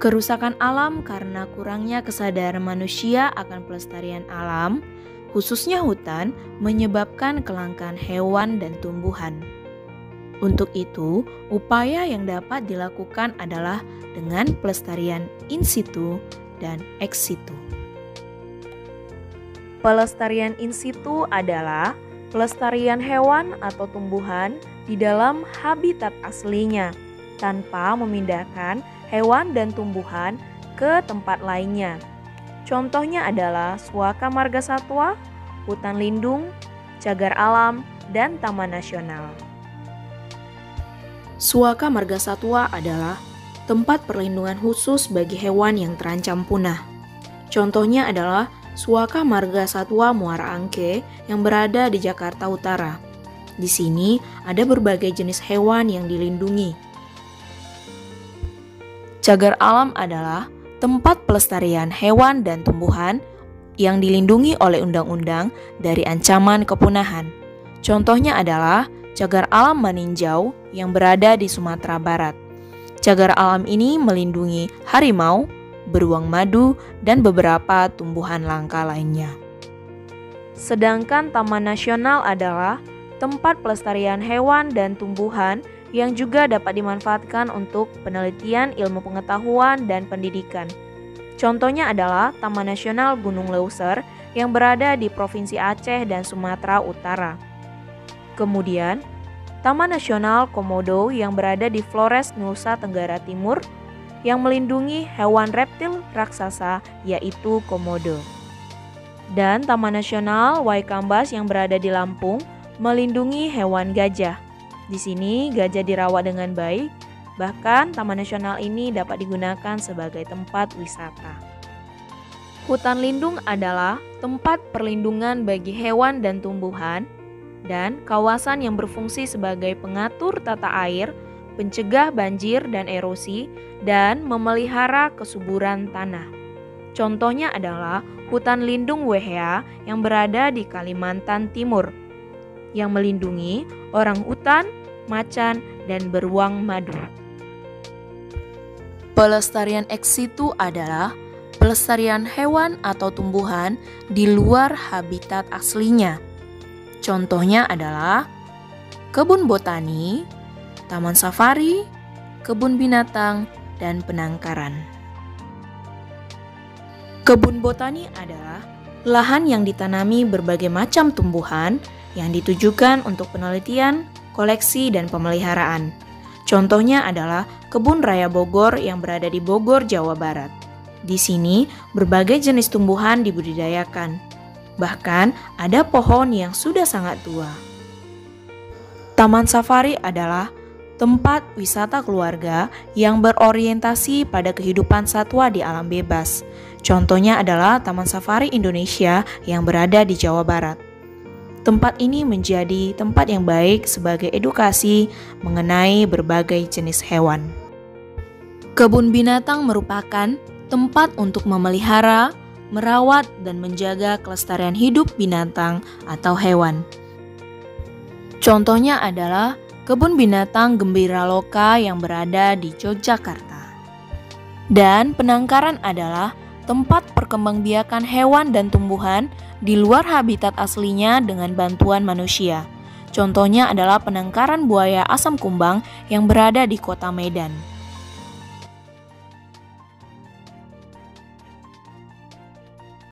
Kerusakan alam karena kurangnya kesadaran manusia akan pelestarian alam, khususnya hutan, menyebabkan kelangkaan hewan dan tumbuhan. Untuk itu, upaya yang dapat dilakukan adalah dengan pelestarian in situ dan ex situ. Pelestarian in situ adalah pelestarian hewan atau tumbuhan di dalam habitat aslinya, tanpa memindahkan hewan dan tumbuhan ke tempat lainnya. Contohnya adalah Suaka Marga Satwa, hutan lindung, cagar alam, dan taman nasional. Suaka Marga Satwa adalah tempat perlindungan khusus bagi hewan yang terancam punah. Contohnya adalah Suaka Marga Satwa Muara Angke yang berada di Jakarta Utara. Di sini ada berbagai jenis hewan yang dilindungi. Cagar alam adalah tempat pelestarian hewan dan tumbuhan yang dilindungi oleh undang-undang dari ancaman kepunahan. Contohnya adalah cagar alam Maninjau yang berada di Sumatera Barat. Cagar alam ini melindungi harimau, beruang madu, dan beberapa tumbuhan langka lainnya. Sedangkan Taman Nasional adalah tempat pelestarian hewan dan tumbuhan yang juga dapat dimanfaatkan untuk penelitian ilmu pengetahuan dan pendidikan. Contohnya adalah Taman Nasional Gunung Leuser yang berada di Provinsi Aceh dan Sumatera Utara. Kemudian, Taman Nasional Komodo yang berada di Flores, Nusa Tenggara Timur yang melindungi hewan reptil raksasa yaitu komodo. Dan Taman Nasional Waikambas yang berada di Lampung melindungi hewan gajah. Di sini gajah dirawat dengan baik, bahkan Taman Nasional ini dapat digunakan sebagai tempat wisata. Hutan lindung adalah tempat perlindungan bagi hewan dan tumbuhan, dan kawasan yang berfungsi sebagai pengatur tata air, pencegah banjir dan erosi, dan memelihara kesuburan tanah. Contohnya adalah hutan lindung Wehea yang berada di Kalimantan Timur, yang melindungi orang utan, macan, dan beruang madu. Pelestarian ex situ adalah pelestarian hewan atau tumbuhan di luar habitat aslinya. Contohnya adalah kebun botani, taman safari, kebun binatang, dan penangkaran. Kebun botani adalah lahan yang ditanami berbagai macam tumbuhan yang ditujukan untuk penelitian, koleksi, dan pemeliharaan. Contohnya adalah Kebun Raya Bogor yang berada di Bogor, Jawa Barat. Di sini berbagai jenis tumbuhan dibudidayakan. Bahkan ada pohon yang sudah sangat tua. Taman safari adalah tempat wisata keluarga yang berorientasi pada kehidupan satwa di alam bebas. Contohnya adalah Taman Safari Indonesia yang berada di Jawa Barat. Tempat ini menjadi tempat yang baik sebagai edukasi mengenai berbagai jenis hewan. Kebun binatang merupakan tempat untuk memelihara, merawat, dan menjaga kelestarian hidup binatang atau hewan. Contohnya adalah Kebun Binatang Gembira Loka yang berada di Yogyakarta. Dan penangkaran adalah tempat perkembangbiakan hewan dan tumbuhan di luar habitat aslinya dengan bantuan manusia. Contohnya adalah penangkaran buaya asam kumbang yang berada di Kota Medan.